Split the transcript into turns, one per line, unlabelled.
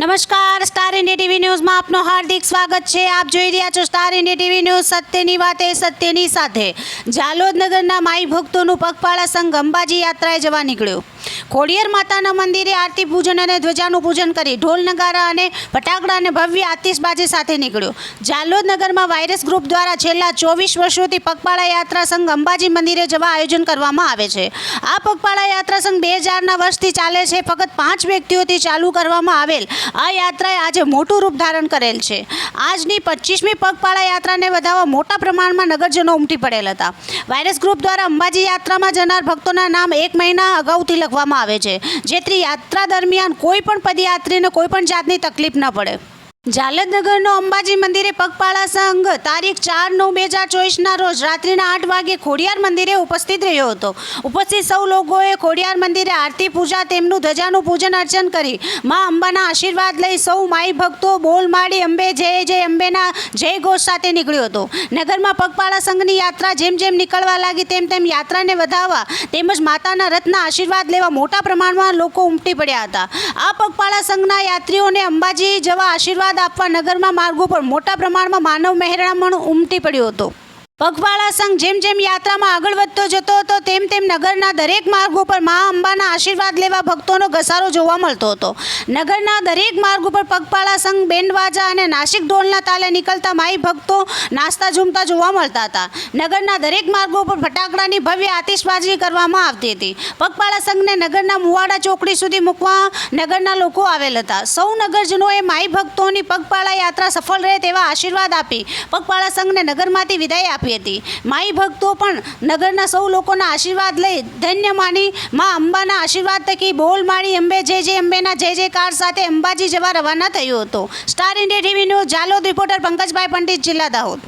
નમસ્કાર, star India TV ન્યૂઝમાં આપનું હાર્દિક સ્વાગત છે। આપ જોઈ રહ્યા છો સ્ટાર ઇન્ડિયા ટીવી ન્યૂઝ। સત્યની વાતે સત્યની સાથે। જાલોદ નગરના માઈ ભક્તોનું પગપાળા સંઘ અંબાજી યાત્રાએ જવા નીકળ્યો। ખોડિયાર માતાના મંદિરે આરતી પૂજન અને ધ્વજાનું પૂજન કરી ઢોલ નગારા અને ફટાકડા અને ભવ્ય આતિશબાજી સાથે નીકળ્યો। જાલોદ નગરમાં વાયરસ ગ્રુપ દ્વારા છેલ્લા 24 વર્ષોથી પગપાળા યાત્રા સંઘ અંબાજી મંદિરે જવા આયોજન કરવામાં આવે છે। આ પગપાળા યાત્રા સંઘ 2000ના વર્ષથી ચાલે છે। ફક્ત 5 વ્યક્તિઓથી ચાલુ કરવામાં આવેલ આ યાત્રાએ આજે મોટું રૂપ ધારણ કરેલ છે। આજની 25મી પગપાળા યાત્રાને વધાવવા મોટા પ્રમાણમાં નગરજનો ઉમટી પડેલ હતા। વાયરસ ગ્રુપ દ્વારા અંબાજી યાત્રામાં જનાર ભક્તોના નામ 1 મહિના અગાઉથી લખવામાં આવે છે, જેથી યાત્રા દરમિયાન કોઈ પણ પદયાત્રીને કોઈ પણ જાતની તકલીફ ન પડે। જાલોદ નગરનો અંબાજી મંદિરે પગપાળા સંઘ તારીખ 4/9/2024ના રોજ રાત્રિના 8 વાગે ખોડિયાર મંદિરે ઉપસ્થિત રહ્યો હતો। ઉપસ્થિત સૌ લોકોએ ખોડિયાર મંદિરે આરતી પૂજા તેમનું ધજાનું પૂજન અર્ચન કરી મા અંબાના આશીર્વાદ લઈ સૌ માઈ ભક્તો બોલ માડી અંબે જય જય અંબેના જય ઘોષ સાથે નીકળ્યો હતો। નગરમાં પગપાળા સંઘની યાત્રા જેમ જેમ નીકળવા લાગી તેમ તેમ યાત્રાને વધાવવા તેમજ માતાના રથના આશીર્વાદ લેવા મોટા પ્રમાણમાં લોકો ઉમટી પડ્યા હતા। આ પગપાળા સંઘના યાત્રીઓને અંબાજી જવા આશીર્વાદ આપવા નગરમાં માર્ગો પર મોટા પ્રમાણમાં માનવ મહેરામણ ઉમટી પડ્યો હતો। પગપાળા સંઘ જેમ જેમ યાત્રામાં આગળ વધતો જતો હતો તેમ તેમ નગરના દરેક માર્ગો પર મા અંબાના આશીર્વાદ લેવા ભક્તોનો ઘસારો જોવા મળતો હતો। નગરના દરેક માર્ગો પર પગપાળા સંઘ બેન્ડવાજા અને નાસિક ઢોલના તાલે નીકળતા માઈ ભક્તો નાસ્તા ઝૂમતા જોવા મળતા હતા। નગરના દરેક માર્ગો પર ફટાકડાની ભવ્ય આતિશબાજી કરવામાં આવતી હતી। પગપાળા સંઘને નગરના મુવાડા ચોકડી સુધી મૂકવા નગરના લોકો આવેલ હતા। સૌ નગરજનોએ માઈ ભક્તોની પગપાળા યાત્રા સફળ રહે તેવા આશીર્વાદ આપી પગપાળા સંઘને નગરમાંથી વિદાય આપી હતી। માઈ ભક્તો પણ નગરના સૌ લોકોના આશીર્વાદ લઈ ધન્ય માની મા અંબાના આશીર્વાદ થકી બોલ માડી અંબે જય જય અંબેના જય જયકાર સાથે અંબાજી જવા રવાના થયો હતો। Star India TV news Jhalod reporter Pankajbhai Pandit, જિલ્લા દાહોદ।